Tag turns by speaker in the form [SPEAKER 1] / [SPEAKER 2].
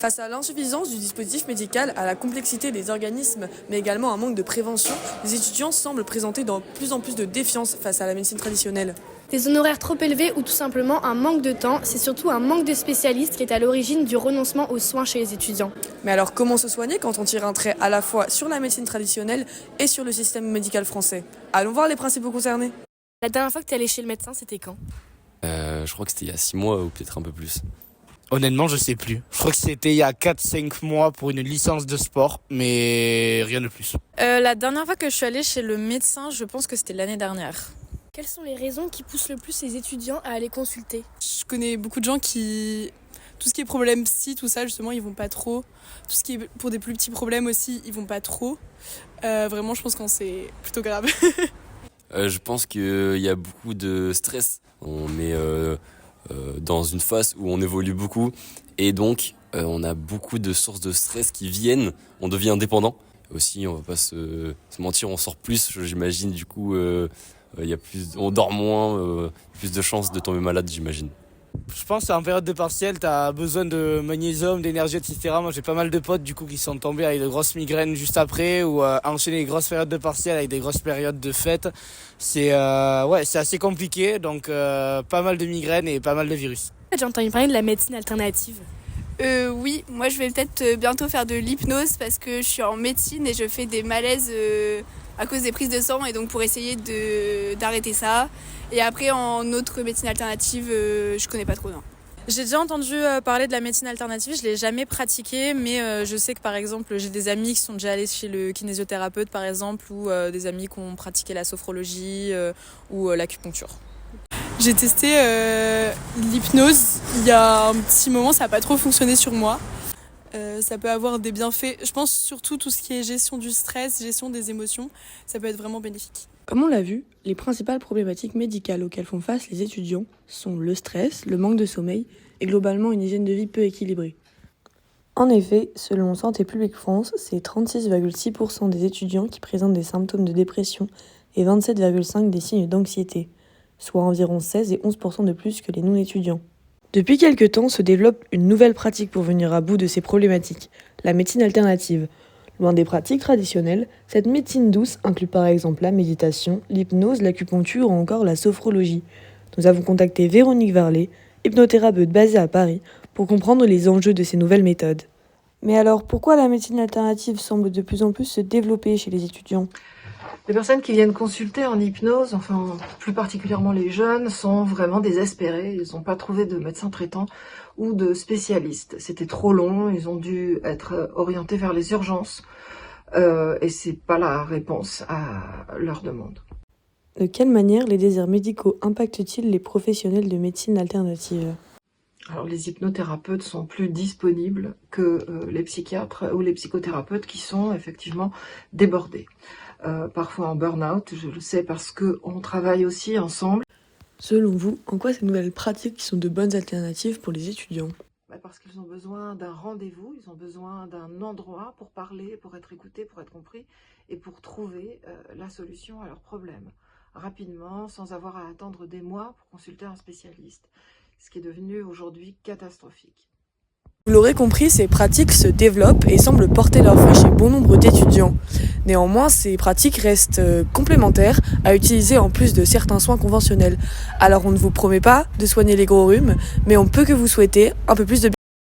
[SPEAKER 1] Face à l'insuffisance du dispositif médical, à la complexité des organismes, mais également un manque de prévention, les étudiants semblent présenter de plus en plus de défiance face à la médecine traditionnelle.
[SPEAKER 2] Des honoraires trop élevés ou tout simplement un manque de temps, c'est surtout un manque de spécialistes qui est à l'origine du renoncement aux soins chez les étudiants.
[SPEAKER 1] Mais alors comment se soigner quand on tire un trait à la fois sur la médecine traditionnelle et sur le système médical français? Allons voir les principaux concernés.
[SPEAKER 2] La dernière fois que tu es allé chez le médecin, c'était quand?
[SPEAKER 3] Je crois que c'était il y a 6 mois ou peut-être un peu plus.
[SPEAKER 4] Honnêtement, je sais plus. Je crois que c'était il y a 4-5 mois pour une licence de sport, mais rien de plus.
[SPEAKER 5] La dernière fois que je suis allée chez le médecin, je pense que c'était l'année dernière.
[SPEAKER 2] Quelles sont les raisons qui poussent le plus les étudiants à aller consulter?
[SPEAKER 6] Je connais beaucoup de gens qui, tout ce qui est problème psy, tout ça justement, ils vont pas trop. Tout ce qui est pour des plus petits problèmes aussi, ils vont pas trop. Vraiment, je pense que c'est plutôt grave.
[SPEAKER 3] Je pense qu'il y a beaucoup de stress. On est dans une phase où on évolue beaucoup et donc on a beaucoup de sources de stress qui viennent. On devient indépendant. Aussi, on va pas se mentir, on sort plus, j'imagine. Du coup, on dort moins, plus de chances de tomber malade, j'imagine.
[SPEAKER 4] Je pense qu'en période de partiel, tu as besoin de magnésium, d'énergie, etc. Moi, j'ai pas mal de potes du coup qui sont tombés avec de grosses migraines juste après ou enchaîner les grosses périodes de partiel avec des grosses périodes de fête. C'est assez compliqué, donc pas mal de migraines et pas mal de virus.
[SPEAKER 2] J'ai entendu parler de la médecine alternative.
[SPEAKER 7] Oui, moi je vais peut-être bientôt faire de l'hypnose parce que je suis en médecine et je fais des malaises à cause des prises de sang et donc pour essayer d'arrêter ça. Et après en autre médecine alternative, je connais pas trop, non.
[SPEAKER 5] J'ai déjà entendu parler de la médecine alternative, je l'ai jamais pratiquée, mais je sais que par exemple j'ai des amis qui sont déjà allés chez le kinésithérapeute par exemple, ou des amis qui ont pratiqué la sophrologie ou l'acupuncture.
[SPEAKER 6] J'ai testé l'hypnose il y a un petit moment, ça n'a pas trop fonctionné sur moi. Ça peut avoir des bienfaits, je pense surtout tout ce qui est gestion du stress, gestion des émotions, ça peut être vraiment bénéfique.
[SPEAKER 1] Comme on l'a vu, les principales problématiques médicales auxquelles font face les étudiants sont le stress, le manque de sommeil et globalement une hygiène de vie peu équilibrée. En effet, selon Santé publique France, c'est 36,6% des étudiants qui présentent des symptômes de dépression et 27,5% des signes d'anxiété, soit environ 16 et 11% de plus que les non-étudiants. Depuis quelque temps se développe une nouvelle pratique pour venir à bout de ces problématiques, la médecine alternative. Loin des pratiques traditionnelles, cette médecine douce inclut par exemple la méditation, l'hypnose, l'acupuncture ou encore la sophrologie. Nous avons contacté Véronique Varlet, hypnothérapeute basée à Paris, pour comprendre les enjeux de ces nouvelles méthodes. Mais alors, pourquoi la médecine alternative semble de plus en plus se développer chez les étudiants ?
[SPEAKER 8] Les personnes qui viennent consulter en hypnose, enfin plus particulièrement les jeunes, sont vraiment désespérés. Ils n'ont pas trouvé de médecin traitant ou de spécialiste. C'était trop long, ils ont dû être orientés vers les urgences et c'est pas la réponse à leur demande.
[SPEAKER 1] De quelle manière les déserts médicaux impactent-ils les professionnels de médecine alternative ?
[SPEAKER 8] Alors les hypnothérapeutes sont plus disponibles que les psychiatres ou les psychothérapeutes qui sont effectivement débordés. Parfois en burn-out, je le sais parce qu'on travaille aussi ensemble.
[SPEAKER 1] Selon vous, en quoi ces nouvelles pratiques sont de bonnes alternatives pour les étudiants ?
[SPEAKER 8] Parce qu'ils ont besoin d'un rendez-vous, ils ont besoin d'un endroit pour parler, pour être écoutés, pour être compris et pour trouver la solution à leurs problèmes rapidement, sans avoir à attendre des mois pour consulter un spécialiste, ce qui est devenu aujourd'hui catastrophique.
[SPEAKER 1] Vous l'aurez compris, ces pratiques se développent et semblent porter leurs fruits chez bon nombre d'étudiants. Néanmoins, ces pratiques restent complémentaires à utiliser en plus de certains soins conventionnels. Alors on ne vous promet pas de soigner les gros rhumes, mais on peut que vous souhaiter un peu plus de